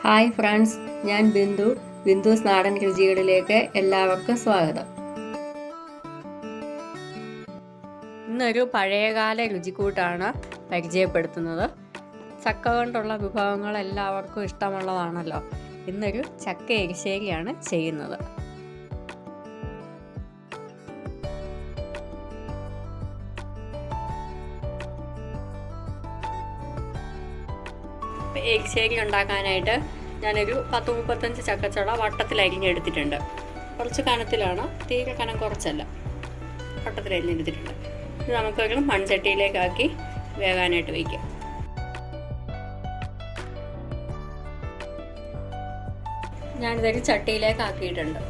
Hi friends, ഞാൻ ബിന്ദുസ് നാടൻ രുചികളിലേക്ക് എല്ലാവർക്കും സ്വാഗതം. ഇന്നൊരു പഴയകാല രുചിക്കൂട്ടാണ് പരിചയപ്പെടുത്തുന്നത്. ചക്ക കൊണ്ടുള്ള വിഭവങ്ങൾ എല്ലാവർക്കും ഇഷ്ടമുള്ളതാണല്ലോ. ഇന്നൊരു ചക്ക എരിശ്ശേരിയാണ് ചെയ്യുന്നത്. എരിശ്ശേരി ഉണ്ടാക്കാനായിട്ട് ഞാനൊരു 10-35 ചക്കച്ചുള വട്ടത്തിൽ അരിഞ്ഞെടുത്തിട്ടുണ്ട്. കുറച്ച് കനത്തിലാണ്, തീരെ കനം കുറച്ചല്ല, വട്ടത്തിൽ അരിഞ്ഞെടുത്തിട്ടുണ്ട്. ഇത് നമുക്കൊരു മൺചട്ടിയിലേക്കാക്കി വേകാനായിട്ട് വയ്ക്കാം. ഞാനിതൊരു ചട്ടിയിലേക്ക് ആക്കിയിട്ടുണ്ട്.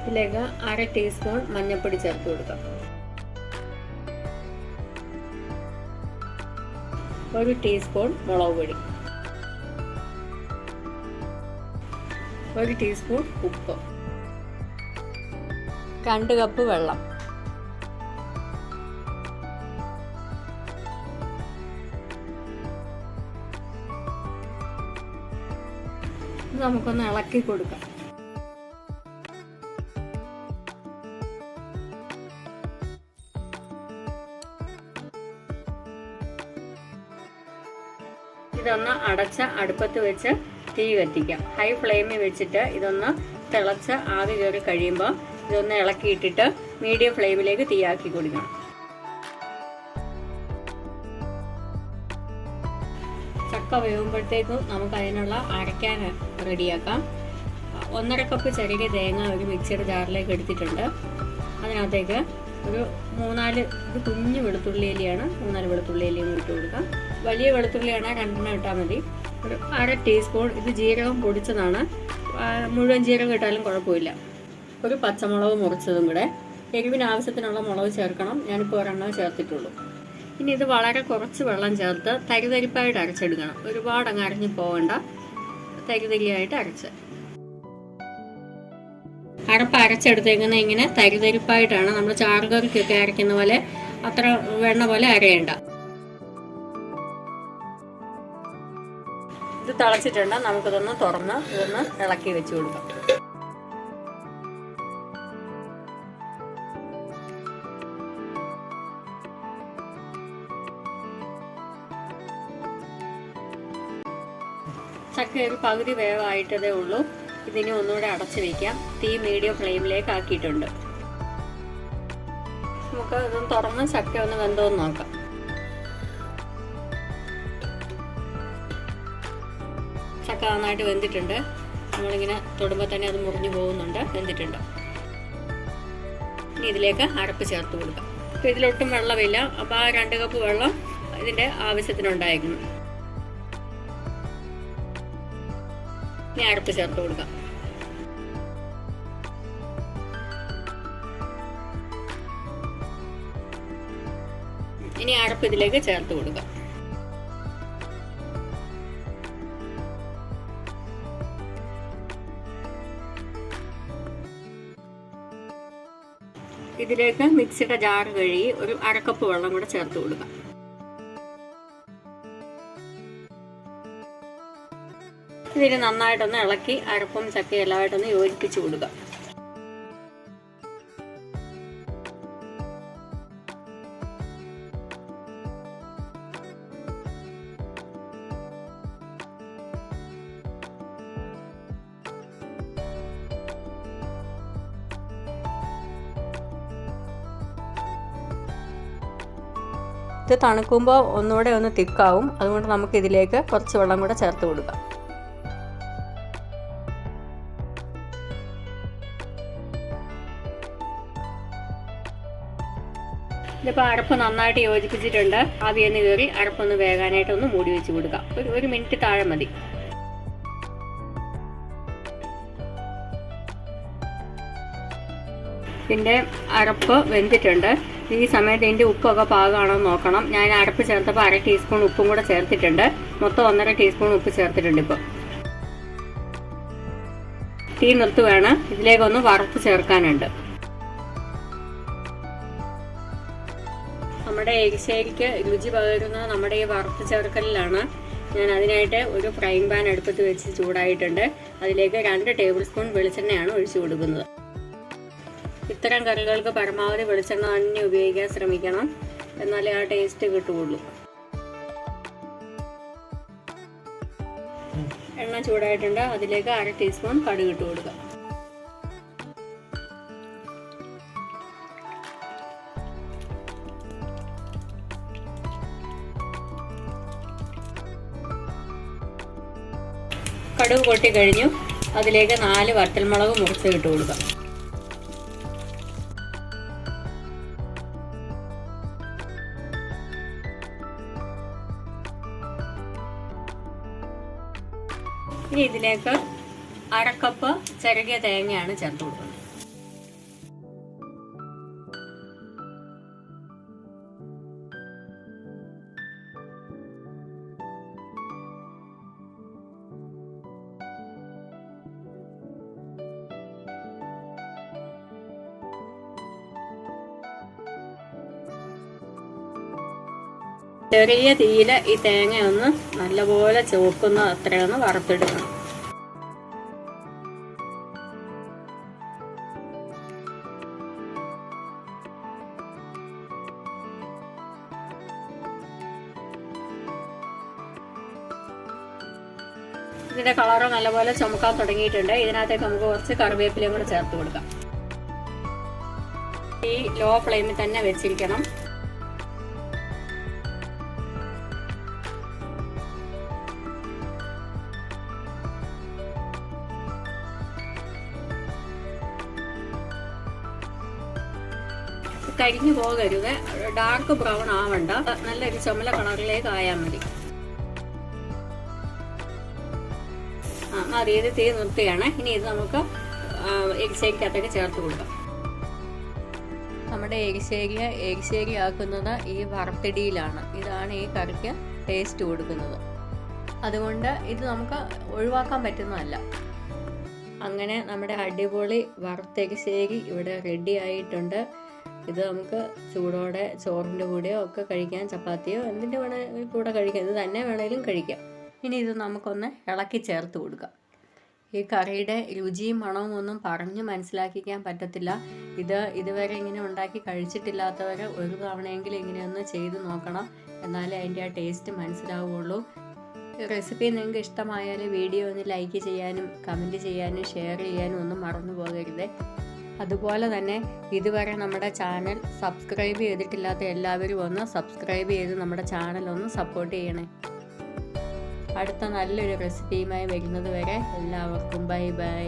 ഇതിലേക്ക് 1/2 ടീസ്പൂൺ മഞ്ഞൾപ്പൊടി ചേർത്ത് കൊടുക്കാം. 1 ടീസ്പൂൺ മുളക് പൊടി, 1 ടീസ്പൂൺ ഉപ്പ്, 2 കപ്പ് വെള്ളം, ഇത് നമുക്കൊന്ന് ഇളക്കി കൊടുക്കാം. ഇതൊന്ന് അടച്ച അടുപ്പത്ത് വെച്ച് തീ കത്തിക്കാം. ഹൈ ഫ്ലെയിമിൽ വെച്ചിട്ട് ഇതൊന്ന് തിളച്ച് ആവി കയറി കഴിയുമ്പോൾ ഇതൊന്ന് ഇളക്കിയിട്ടിട്ട് മീഡിയം ഫ്ലെയിമിലേക്ക് തീയാക്കി കൊടുക്കണം. ചക്ക വേവുമ്പോഴത്തേക്കും നമുക്ക് അതിനുള്ള അരയ്ക്കാൻ റെഡിയാക്കാം. 1.5 കപ്പ് ചെറിയ തേങ്ങ ഒരു മിക്സിയുടെ ജാറിലേക്ക് എടുത്തിട്ടുണ്ട്. അതിനകത്തേക്ക് ഒരു 3-4 ഇത് കുഞ്ഞു വെളുത്തുള്ളിയിലാണ്, 3-4 വെളുത്തുള്ളിയിലും ഇട്ട് കൊടുക്കാം. വലിയ വെളുത്തുള്ളിയാണ് 2 ഇട്ടാൽ മതി. ഒരു 1/2 ടീസ്പൂൺ ഇത് ജീരകം പൊടിച്ചതാണ്, മുഴുവൻ ജീരകം ഇട്ടാലും കുഴപ്പമില്ല. ഒരു പച്ചമുളക് മുറിച്ചതും കൂടെ. എരിവിന് ആവശ്യത്തിനുള്ള മുളക് ചേർക്കണം. ഞാനിപ്പോൾ 1 ചേർത്തിട്ടുള്ളൂ. ഇനി ഇത് വളരെ കുറച്ച് വെള്ളം ചേർത്ത് തരിതരിപ്പായിട്ട് അരച്ചെടുക്കണം. ഒരുപാട് അങ്ങ് അരഞ്ഞു പോകണ്ട, തരിതരിയായിട്ട് അരച്ച്. അരപ്പ് അരച്ചെടുത്തേക്കുന്ന ഇങ്ങനെ തരിതരിപ്പായിട്ടാണ്. നമ്മൾ ചാറുകറിക്കൊക്കെ അരയ്ക്കുന്ന പോലെ അത്ര വെണ്ണ പോലെ അരയണ്ട. ഇത് തിളച്ചിട്ടുണ്ട്. നമുക്കിതൊന്ന് തുറന്ന് ഇതൊന്ന് ഇളക്കി വെച്ച് കൊടുക്കാം. ചക്ക ഒരു പകുതി വേവായിട്ടതേ ഉള്ളൂ. ഇതിനി ഒന്നുകൂടെ അടച്ചു വയ്ക്കാം. തീ മീഡിയം ഫ്ലെയിമിലേക്ക് ആക്കിയിട്ടുണ്ട്. നമുക്ക് ഇതൊന്ന് തുറന്ന് ചക്ക ഒന്ന് വെന്തോന്ന് നോക്കാം. ചക്ക നന്നായിട്ട് വെന്തിട്ടുണ്ട്. നമ്മളിങ്ങനെ തൊടുമ്പോൾ തന്നെ അത് മുറിഞ്ഞു പോകുന്നുണ്ട്. വെന്തിട്ടുണ്ട്. ഇനി ഇതിലേക്ക് അരപ്പ് ചേർത്ത് കൊടുക്കാം. അപ്പോൾ ഇതിലൊട്ടും വെള്ളമില്ല. അപ്പോൾ ആ 2 കപ്പ് വെള്ളം ഇതിൻ്റെ ആവശ്യത്തിനുണ്ടായിരുന്നു. ഇനി അരപ്പ് ചേർത്ത് കൊടുക്കാം. ഇനി അരപ്പ് ഇതിലേക്ക് ചേർത്ത് കൊടുക്കാം. ഇതിലേക്ക് മിക്സിയുടെ ജാർ കഴുകി ഒരു 1/2 കപ്പ് വെള്ളം കൂടെ ചേർത്ത് കൊടുക്കാം. ഇതിന് നന്നായിട്ടൊന്ന് ഇളക്കി അരപ്പും ചക്കയും എല്ലാമായിട്ടൊന്ന് യോജിപ്പിച്ച് കൊടുക്കാം. ഇത് തണുക്കുമ്പോൾ ഒന്നുകൂടെ ഒന്ന് തിക്കാവും. അതുകൊണ്ട് നമുക്ക് ഇതിലേക്ക് കുറച്ച് വെള്ളം കൂടെ ചേർത്ത് കൊടുക്കാം. ഇതിപ്പോൾ അരപ്പ് നന്നായിട്ട് യോജിപ്പിച്ചിട്ടുണ്ട്. ആവിയൊന്ന് കയറി അരപ്പൊന്ന് വേകാനായിട്ടൊന്ന് മൂടി വെച്ച് കൊടുക്കാം. ഒരു മിനിറ്റ് താഴെ മതി. ഇതിൻ്റെ അരപ്പ് വെന്തിട്ടുണ്ട്. ഈ സമയത്ത് ഇതിൻ്റെ ഉപ്പൊക്കെ പാകമാണോ നോക്കണം. ഞാൻ അരപ്പ് ചേർത്തപ്പോൾ 1/2 ടീസ്പൂൺ ഉപ്പും കൂടെ ചേർത്തിട്ടുണ്ട്. മൊത്തം 1.5 ടീസ്പൂൺ ഉപ്പ് ചേർത്തിട്ടുണ്ട്. ഇപ്പോൾ തീ നിർത്തുകയാണ്. ഇതിലേക്കൊന്ന് വറുത്ത് ചേർക്കാനുണ്ട്. നമ്മുടെ എരിശ്ശേരിക്ക് രുചി പകരുന്നത് നമ്മുടെ ഈ വറുത്ത് ചേർക്കലിലാണ്. ഞാൻ അതിനായിട്ട് ഒരു ഫ്രൈങ് പാൻ അടുപ്പത്ത് വെച്ച് ചൂടായിട്ടുണ്ട്. അതിലേക്ക് 2 ടേബിൾ സ്പൂൺ വെളിച്ചെണ്ണയാണ് ഒഴിച്ചു കൊടുക്കുന്നത്. ഇത്തരം കറികൾക്ക് പരമാവധി വെളിച്ചെണ്ണ തന്നെ ഉപയോഗിക്കാൻ ശ്രമിക്കണം, എന്നാലേ ആ ടേസ്റ്റ് കിട്ടുകയുള്ളൂ. എണ്ണ ചൂടായിട്ടുണ്ട്. അതിലേക്ക് 1/2 ടീസ്പൂൺ കടുക് ഇട്ട് കൊടുക്കുക. കടുക് പൊട്ടി കഴിഞ്ഞു. അതിലേക്ക് 4 വറ്റൽമുളക് മുറിച്ച് ഇട്ട് കൊടുക്കുക. ഇനി ഇതിലേക്ക് 1/2 കപ്പ് ചിരകിയ തേങ്ങയാണ് ചേർത്ത് കൊടുക്കുന്നത്. ചെറിയ തീയില് ഈ തേങ്ങ ഒന്ന് നല്ലപോലെ ചുവക്കുന്ന അത്രയൊന്ന് വറുത്തെടുക്കണം. ഇതിന്റെ കളറ് നല്ലപോലെ ചുമക്കാൻ തുടങ്ങിയിട്ടുണ്ട്. ഇതിനകത്തേക്ക് നമുക്ക് കുറച്ച് കറിവേപ്പിലയും കൂടെ ചേർത്ത് കൊടുക്കാം. ഈ ലോ ഫ്ലെയിമിൽ തന്നെ വെച്ചിരിക്കണം. കരിഞ്ഞു പോകരുത്, ഡാർക്ക് ബ്രൗൺ ആവണ്ട, നല്ലൊരു ചുമല കളറിലേക്ക് ആയാൽ മതി. മതി, ഇത് തീ നിർത്തുകയാണ്. ഇനി ഇത് നമുക്ക് എരിശ്ശേരിക്കകത്തേക്ക് ചേർത്ത് കൊടുക്കാം. നമ്മുടെ എരിശ്ശേരി ആക്കുന്നത് ഈ വറുത്തിടിയിലാണ്. ഇതാണ് ഈ കറിക്ക് ടേസ്റ്റ് കൊടുക്കുന്നത്. അതുകൊണ്ട് ഇത് നമുക്ക് ഒഴിവാക്കാൻ പറ്റുന്നതല്ല. അങ്ങനെ നമ്മുടെ അടിപൊളി വറുത്തെരിശ്ശേരി ഇവിടെ റെഡി ആയിട്ടുണ്ട്. ഇത് നമുക്ക് ചൂടോടെ ചോറിൻ്റെ കൂടെയോ ഒക്കെ കഴിക്കാം, ചപ്പാത്തിയോ എന്തിൻ്റെ വേണമെങ്കിൽ കൂടെ കഴിക്കാം. ഇത് തന്നെ വേണമെങ്കിലും കഴിക്കാം. ഇനി ഇത് നമുക്കൊന്ന് ഇളക്കി ചേർത്ത് കൊടുക്കാം. ഈ കറിയുടെ രുചിയും മണവും ഒന്നും പറഞ്ഞ് മനസ്സിലാക്കിക്കാൻ പറ്റത്തില്ല. ഇതുവരെ ഇങ്ങനെ ഉണ്ടാക്കി കഴിച്ചിട്ടില്ലാത്തവരെ ഒരു തവണയെങ്കിലും ഇങ്ങനെയൊന്ന് ചെയ്ത് നോക്കണം, എന്നാലേ അതിൻ്റെ ആ ടേസ്റ്റ് മനസ്സിലാവുകയുള്ളൂ. റെസിപ്പി നിങ്ങൾക്ക് ഇഷ്ടമായാൽ വീഡിയോ ഒന്ന് ലൈക്ക് ചെയ്യാനും കമൻറ്റ് ചെയ്യാനും ഷെയർ ചെയ്യാനും ഒന്നും മറന്നു പോകരുത്. അതുപോലെ തന്നെ ഇതുവരെ നമ്മുടെ ചാനൽ സബ്സ്ക്രൈബ് ചെയ്തിട്ടില്ലാത്ത എല്ലാവരും ഒന്ന് സബ്സ്ക്രൈബ് ചെയ്ത് നമ്മുടെ ചാനൽ ഒന്ന് സപ്പോർട്ട് ചെയ്യണേ. അടുത്ത നല്ലൊരു റെസിപ്പിയുമായി വരുന്നത് വരെ എല്ലാവർക്കും ബൈ ബൈ.